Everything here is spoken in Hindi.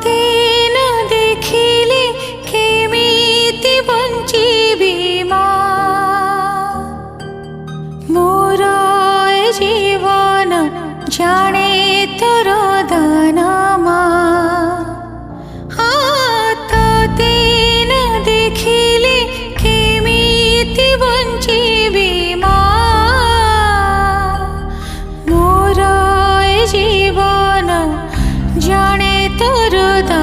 ते न देखिले केमिति बंचिबी मा मोर ए जीवन जाने तोर दान मा ते न देखिले केमिति बंचिबी मा मोर ए जीवन जाने तोर दान